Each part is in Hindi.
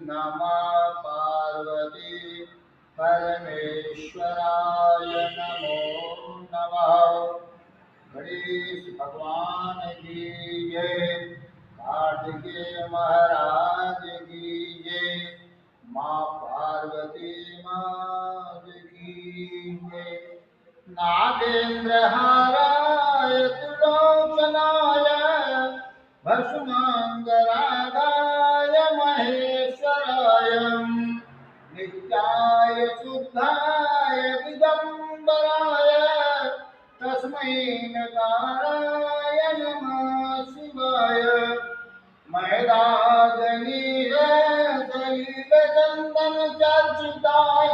नमः पार्वती परमेश्वराय नमो नमः। गणेश भगवान की जय। कार्तिकेय महाराज की जय। माँ पार्वती माँ की जय। नागेंद्र हाराय त्रिलोचनाय भस्मांगरागाय महेश्वराय नित्याय शुद्धाय दिगंबराय तस्मै नकाराय नमः शिवाय। मैदागनीय सलिल चंदन चर्चिताय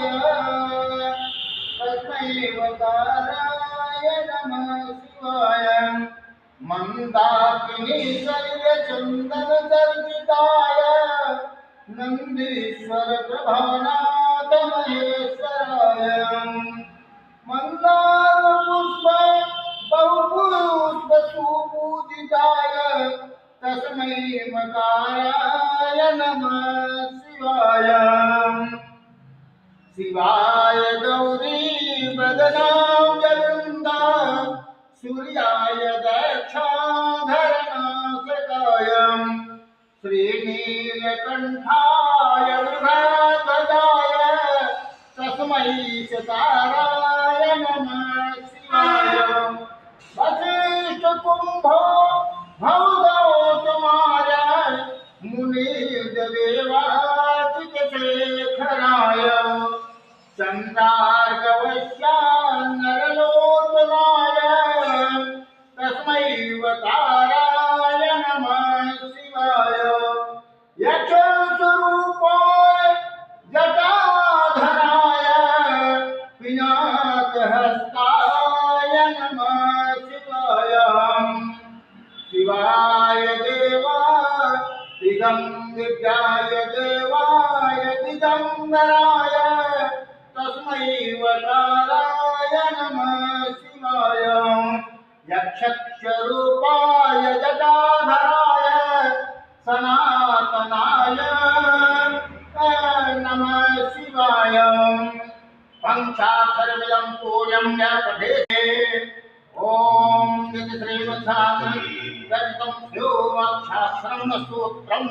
तस्मै वकाराय नमः शिवाय। मंदाकिनी सलिल चंदन चर्चिताय नंदीश्वर प्रभानाथ महेश्वराय। मंदार पुष्प बहुपुष्प सुपूजिताय तस्मै मकाराय नमः शिवाय। शिवाय गौरी बदनावृंदा सूर्याय दक्षाधरनाशकाय श्रीनीलकंठाय वृषध्वजाय तस्मै सकाराय नमः शिवाय। वसिष्ठ कुंभो भवदौतमाय मुनिर्देवाचित शेखराय चंद्रार्कवश्या नरलोचनाय तस्मै वकाराय नमः शिवाय। यक्षस्वरूपाय जटाधराय पिनाकहस्ताय नमः शिवाय। शिवाय देवाय दिगंबराय देवाय दिगंबराय तस्मै वकाराय नमः शिवाय। यक्षस्वरूपाय जटाधराय सनातनाय नमः शिवाय। पंचाक्षरमिदं पूर्यं य पठेते ओम नित्य श्रीमद्भागवतं चरितं शिवाक्षरं स्तोत्रम्।